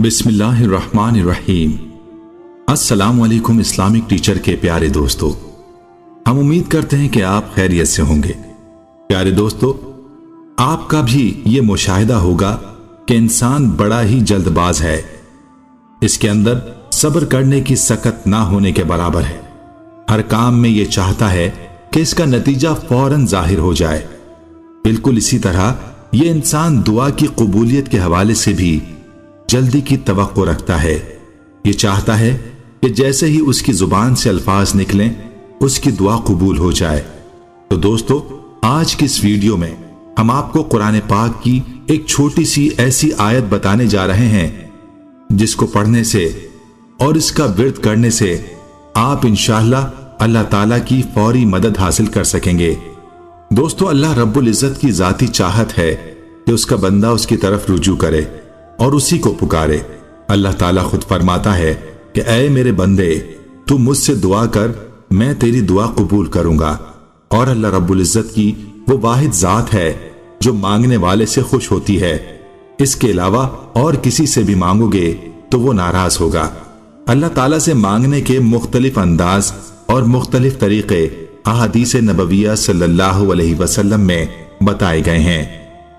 बिस्मिल्लाहिर्रहमानिर्रहीम। अस्सलामु अलैकुम इस्लामिक टीचर के प्यारे दोस्तों, हम उम्मीद करते हैं कि आप खैरियत से होंगे। प्यारे दोस्तों, आपका भी ये मुशाहिदा होगा कि इंसान बड़ा ही जल्दबाज है। इसके अंदर सब्र करने की सकत ना होने के बराबर है। हर काम में ये चाहता है कि इसका नतीजा फौरन जाहिर हो जाए। बिल्कुल इसी तरह ये इंसान दुआ की कबूलियत के हवाले से भी जल्दी की तवक्को रखता है। ये चाहता है कि जैसे ही उसकी जुबान से अल्फाज निकलें उसकी दुआ कबूल हो जाए। तो दोस्तों, आज की इस वीडियो में हम आपको कुरान पाक की एक छोटी सी ऐसी आयत बताने जा रहे हैं जिसको पढ़ने से और इसका विर्द करने से आप इंशाअल्लाह अल्लाह ताला की फौरी मदद हासिल कर सकेंगे। दोस्तों, अल्लाह रब्बुल इज्जत की जाती चाहत है कि उसका बंदा उसकी तरफ रुजू करे और उसी को पुकारे। अल्लाह ताला खुद फरमाता है कि ऐ मेरे बंदे, तू मुझसे दुआ कर, मैं तेरी दुआ कबूल करूंगा। और अल्लाह रब्बुल इज्जत की वो वाहिद जात है जो मांगने वाले से खुश होती है। इसके अलावा और किसी से भी मांगोगे तो वो नाराज होगा। अल्लाह ताला से मांगने के मुख्तलिफ अंदाज और मुख्तलिफ तरीके अहादीस नबविया सल्लल्लाहु अलैहि वसल्लम में बताए गए हैं।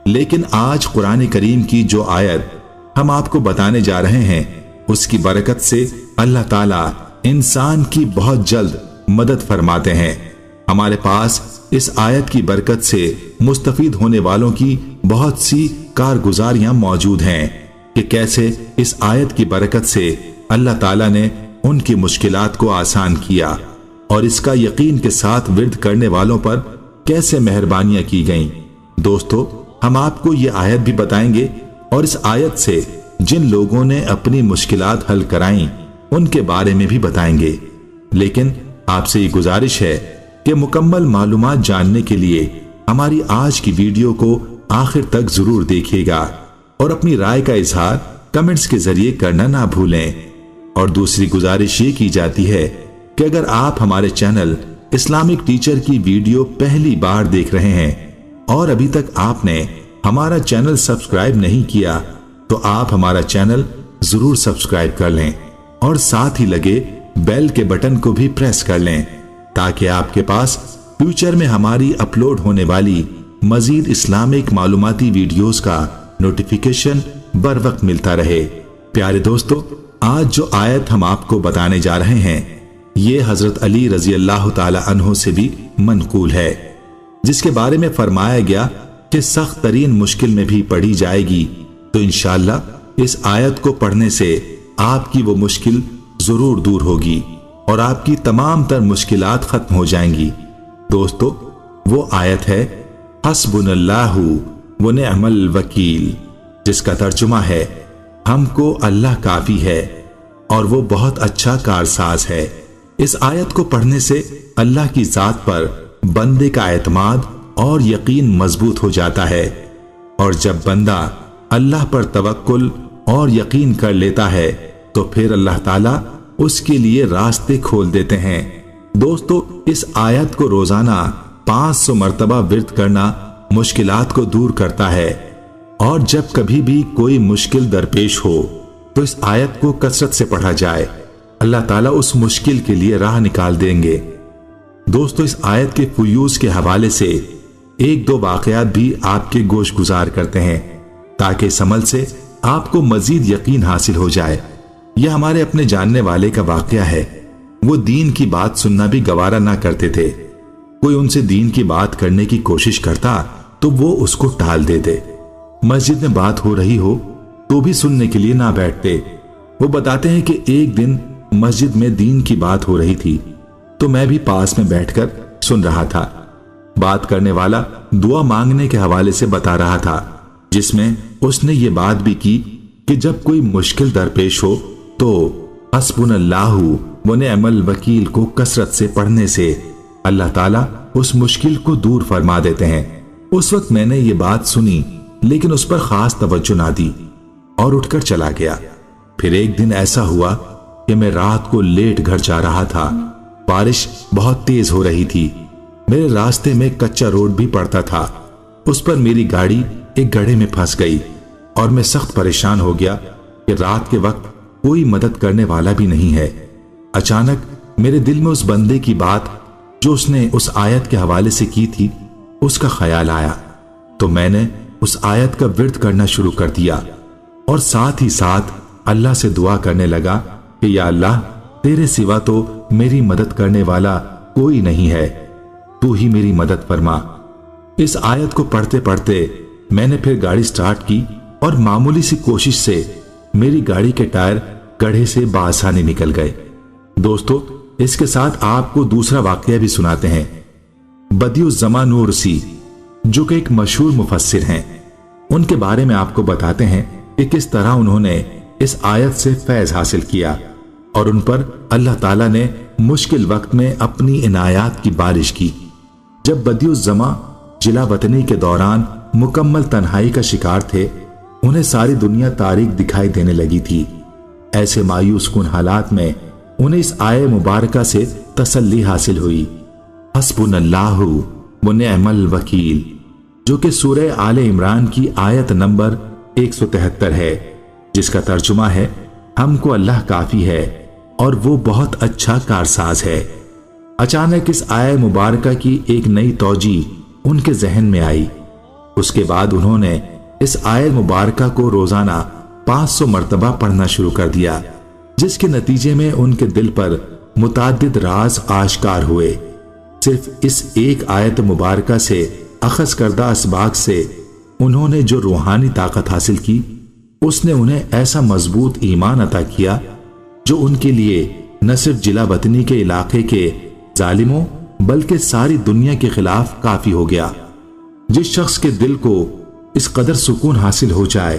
लेकिन आज कुरान करीम की जो आयत हम आपको बताने जा रहे हैं उसकी बरकत से अल्लाह ताला इंसान की बहुत जल्द मदद फरमाते हैं। हमारे पास इस आयत की बरकत से मुस्तफीद होने वालों की बहुत सी कारगुजारियां मौजूद हैं कि कैसे इस आयत की बरकत से अल्लाह ताला ने उनकी मुश्किलात को आसान किया और इसका यकीन के साथ विर्द करने वालों पर कैसे मेहरबानियां की गईं। दोस्तों, हम आपको ये आयत भी बताएंगे और इस आयत से जिन लोगों ने अपनी मुश्किलात हल कराई उनके बारे में भी बताएंगे। लेकिन आपसे ये गुजारिश है कि मुकम्मल मालूमात जानने के लिए हमारी आज की वीडियो को आखिर तक जरूर देखिएगा और अपनी राय का इजहार कमेंट्स के जरिए करना ना भूलें। और दूसरी गुजारिश ये की जाती है कि अगर आप हमारे चैनल इस्लामिक टीचर की वीडियो पहली बार देख रहे हैं और अभी तक आपने हमारा चैनल सब्सक्राइब नहीं किया तो आप हमारा चैनल जरूर सब्सक्राइब कर लें और साथ ही लगे बेल के बटन को भी प्रेस कर लें ताकि आपके पास फ्यूचर में हमारी अपलोड होने वाली मजीद इस्लामिक मालूमाती वीडियोस का नोटिफिकेशन बर वक्त मिलता रहे। प्यारे दोस्तों, आज जो आयत हम आपको बताने जा रहे हैं ये हजरत अली रजी अल्लाह ताला अन्हो से भी मनकूल है, जिसके बारे में फरमाया गया कि सख्त तरीन मुश्किल में भी पढ़ी जाएगी तो इंशाअल्लाह इस आयत को पढ़ने से आपकी वो मुश्किल जरूर दूर होगी और आपकी तमाम तर मुश्किलात खत्म हो जाएंगी। दोस्तों, वो आयत है हस्बुनल्लाहु व निअमल वकील, जिसका तर्जुमा है हमको अल्लाह काफी है और वो बहुत अच्छा कारसाज है। इस आयत को पढ़ने से अल्लाह की जात पर बंदे का एतमाद और यकीन मजबूत हो जाता है और जब बंदा अल्लाह पर तवक्कुल और यकीन कर लेता है तो फिर अल्लाह ताला उसके लिए रास्ते खोल देते हैं। दोस्तों, इस आयत को रोजाना 500 मर्तबा विर्द करना मुश्किलात को दूर करता है और जब कभी भी कोई मुश्किल दरपेश हो तो इस आयत को कसरत से पढ़ा जाए, अल्लाह ताला उस मुश्किल के लिए राह निकाल देंगे। दोस्तों, इस आयत के फुयूज के हवाले से एक दो वाकयात भी आपके गोश गुजार करते हैं ताकि इस अमल से आपको मजीद यकीन हासिल हो जाए। यह हमारे अपने जानने वाले का वाकया है। वो दीन की बात सुनना भी गवारा ना करते थे। कोई उनसे दीन की बात करने की कोशिश करता तो वो उसको टाल देते। मस्जिद में बात हो रही हो तो भी सुनने के लिए ना बैठते। वो बताते हैं कि एक दिन मस्जिद में दीन की बात हो रही थी तो मैं भी पास में बैठकर सुन रहा था। बात करने वाला दुआ मांगने के हवाले से बता रहा था, जिसमें उसने ये बात भी की कि जब कोई मुश्किल दरपेश हो तो हस्बुनल्लाहु व निअमल वकील को कसरत से पढ़ने से अल्लाह ताला उस मुश्किल को दूर फरमा देते हैं। उस वक्त मैंने ये बात सुनी लेकिन उस पर खास तवज्जो ना दी और उठकर चला गया। फिर एक दिन ऐसा हुआ कि मैं रात को लेट घर जा रहा था। बारिश बहुत तेज हो रही थी। मेरे रास्ते में कच्चा रोड भी पड़ता था। उस पर मेरी गाड़ी एक गड्ढे में फंस गई और मैं सख्त परेशान हो गया کہ رات کے وقت کوئی مدد کرنے والا بھی نہیں ہے۔ اچانک میرے دل میں اس بندے کی بات جو اس نے اس آیت کے حوالے سے کی تھی اس کا خیال آیا، تو میں نے اس آیت کا ورد کرنا شروع کر دیا اور ساتھ ہی ساتھ اللہ سے دعا کرنے لگا کہ یا اللہ، تیرے سوا تو میری مدد کرنے والا کوئی نہیں ہے، تو ہی میری مدد فرما۔ اس آیت کو پڑھتے پڑھتے میں نے پھر گاڑی سٹارٹ کی اور معمولی سی کوشش سے میری گاڑی کے ٹائر گڑھے سے بآسانی نکل گئے۔ دوستو، اس کے ساتھ آپ کو دوسرا واقعہ بھی سناتے ہیں۔ بدیع الزماں نورسی، جو کہ ایک مشہور مفسر ہیں، ان کے بارے میں آپ کو بتاتے ہیں کہ کس طرح انہوں نے اس آیت سے فیض حاصل کیا اور ان پر اللہ تعالیٰ نے مشکل وقت میں اپنی عنایات کی بارش کی۔ جب بدیع الزماں جلا وطنی کے دوران مکمل تنہائی کا شکار تھے، انہیں ساری دنیا تاریک دکھائی دینے لگی تھی۔ ایسے مایوس کن حالات میں انہیں اس آیہ مبارکہ سے تسلی حاصل ہوئی، حسبنا اللہ و نعم الوکیل، جو کہ سورہ آل عمران کی آیت نمبر 173 ہے، جس کا ترجمہ ہے ہم کو اللہ کافی ہے اور وہ بہت اچھا کارساز ہے۔ اچانک اس آیہ مبارکہ کی ایک نئی توجیہ ان کے ذہن میں آئی۔ اس کے بعد انہوں نے اس آیہ مبارکہ کو روزانہ 500 مرتبہ پڑھنا شروع کر دیا، جس کے نتیجے میں ان کے دل پر متعدد راز آشکار ہوئے۔ صرف اس ایک آیت مبارکہ سے اخذ کردہ اسباق سے انہوں نے جو روحانی طاقت حاصل کی، اس نے انہیں ایسا مضبوط ایمان عطا کیا جو ان کے لیے نہ صرف جلا وطنی کے علاقے کے ظالموں بلکہ ساری دنیا کے خلاف کافی ہو گیا۔ جس شخص کے دل کو اس قدر سکون حاصل ہو جائے،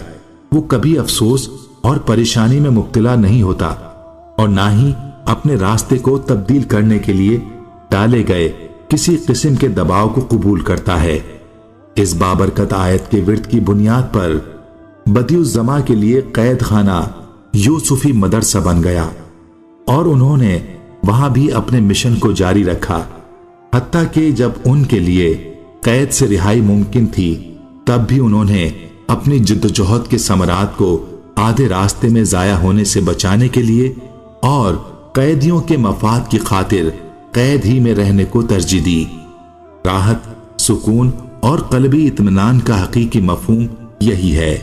وہ کبھی افسوس اور پریشانی میں مبتلا نہیں ہوتا اور نہ ہی اپنے راستے کو تبدیل کرنے کے لیے ڈالے گئے کسی قسم کے دباؤ کو قبول کرتا ہے۔ اس بابرکت آیت کے ورد کی بنیاد پر بدیع الزماں کے لیے قید خانہ یوسفی مدرسہ بن گیا اور انہوں نے وہاں بھی اپنے مشن کو جاری رکھا، حتیٰ کہ جب ان کے لیے قید سے رہائی ممکن تھی تب بھی انہوں نے اپنی جدوجہد کے ثمرات کو آدھے راستے میں ضائع ہونے سے بچانے کے لیے اور قیدیوں کے مفاد کی خاطر قید ہی میں رہنے کو ترجیح دی۔ راحت، سکون اور قلبی اطمینان کا حقیقی مفہوم یہی ہے۔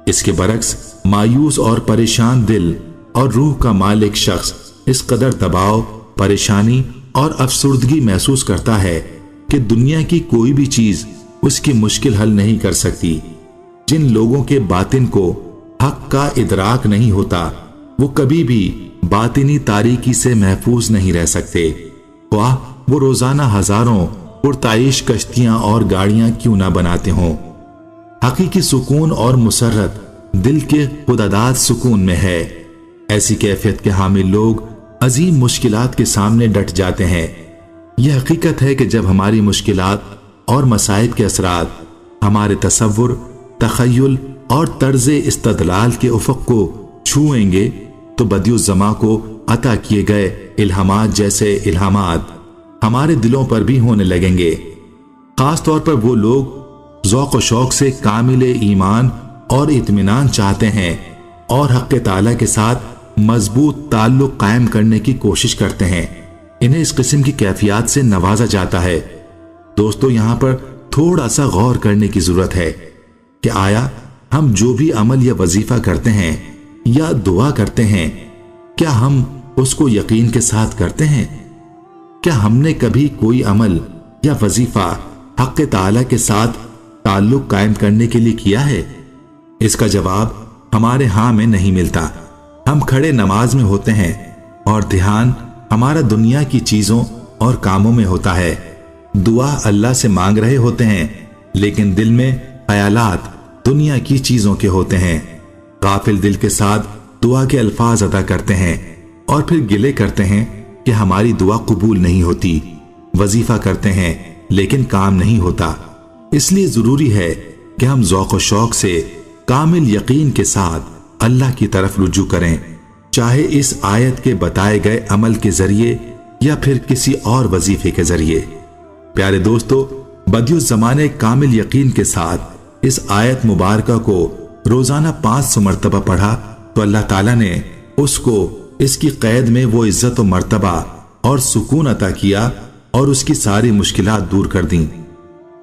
اس کے برعکس مایوس اور پریشان دل اور روح کا مالک شخص اس قدر دباؤ، پریشانی اور افسردگی محسوس کرتا ہے کہ دنیا کی کوئی بھی چیز اس کی مشکل حل نہیں کر سکتی۔ جن لوگوں کے باطن کو حق کا ادراک نہیں ہوتا، وہ کبھی بھی باطنی تاریکی سے محفوظ نہیں رہ سکتے، خواہ وہ روزانہ ہزاروں پرتعیش کشتیاں اور گاڑیاں کیوں نہ بناتے ہوں۔ حقیقی سکون اور مسرت دل کے خودداد سکون میں ہے۔ ایسی کیفیت کے حامل لوگ عظیم مشکلات کے سامنے ڈٹ جاتے ہیں۔ یہ حقیقت ہے کہ جب ہماری مشکلات اور مصائب کے اثرات ہمارے تصور، تخیل اور طرز استدلال کے افق کو چھوئیں گے تو بدیع الزماں کو عطا کیے گئے الہامات جیسے الہامات ہمارے دلوں پر بھی ہونے لگیں گے۔ خاص طور پر وہ لوگ ذوق و شوق سے کامل ایمان اور اطمینان چاہتے ہیں اور حق تعالیٰ کے ساتھ مضبوط تعلق قائم کرنے کی کوشش کرتے ہیں، انہیں اس قسم کی کیفیات سے نوازا جاتا ہے۔ دوستو، یہاں پر تھوڑا سا غور کرنے کی ضرورت ہے کہ آیا ہم جو بھی عمل یا وظیفہ کرتے ہیں یا دعا کرتے ہیں، کیا ہم اس کو یقین کے ساتھ کرتے ہیں؟ کیا ہم نے کبھی کوئی عمل یا وظیفہ حق تعالیٰ کے ساتھ تعلق قائم کرنے کے لیے کیا ہے؟ اس کا جواب ہمارے ہاں میں نہیں ملتا۔ ہم کھڑے نماز میں ہوتے ہیں اور دھیان ہمارا دنیا کی چیزوں اور کاموں میں ہوتا ہے، دعا اللہ سے مانگ رہے ہوتے ہیں لیکن دل میں خیالات دنیا کی چیزوں کے ہوتے ہیں۔ غافل دل کے ساتھ دعا کے الفاظ ادا کرتے ہیں اور پھر گلے کرتے ہیں کہ ہماری دعا قبول نہیں ہوتی، وظیفہ کرتے ہیں لیکن کام نہیں ہوتا۔ اس لیے ضروری ہے کہ ہم ذوق و شوق سے کامل یقین کے ساتھ اللہ کی طرف رجوع کریں، چاہے اس آیت کے بتائے گئے عمل کے ذریعے یا پھر کسی اور وظیفے کے ذریعے۔ پیارے دوستو، بدیع الزماں نے کامل یقین کے ساتھ اس آیت مبارکہ کو روزانہ 500 مرتبہ پڑھا تو اللہ ताला ने उसको इसकी कैद में वो इज्जत व मर्तबा और सुकून अता किया और उसकी सारी मुश्किलात दूर कर दी।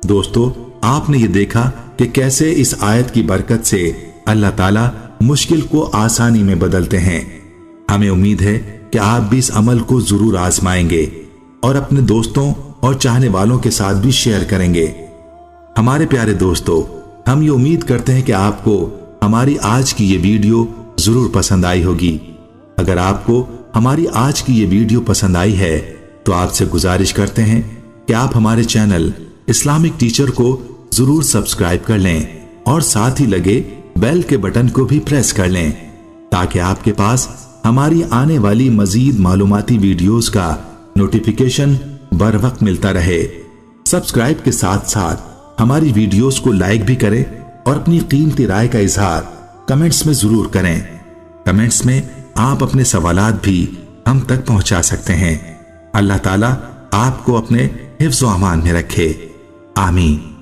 दोस्तों, आपने ये देखा कि कैसे इस आयत की बरकत से अल्लाह ताला मुश्किल को आसानी में बदलते हैं। हमें उम्मीद है कि आप भी इस अमल को जरूर आजमाएंगे और अपने दोस्तों और चाहने वालों के साथ भी शेयर करेंगे। हमारे प्यारे दोस्तों, हम ये उम्मीद करते हैं कि आपको हमारी आज की ये वीडियो जरूर पसंद आई होगी। अगर आपको हमारी आज की ये वीडियो पसंद आई है तो आपसे गुजारिश करते हैं कि आप हमारे चैनल इस्लामिक टीचर को जरूर सब्सक्राइब कर लें और साथ ही लगे बेल के बटन को भी प्रेस कर लें ताकि आपके पास हमारी आने वाली मजीद मालूमाती वीडियोस का नोटिफिकेशन बर वक्त मिलता रहे। सब्सक्राइब के साथ साथ हमारी वीडियोस को लाइक भी करें और अपनी कीमती राय का इजहार कमेंट्स में जरूर करें। कमेंट्स में आप अपने सवालात भी हम तक पहुंचा सकते हैं। अल्लाह ताला आपको अपने हिफ्ज़ व अमान में रखे। आमीन।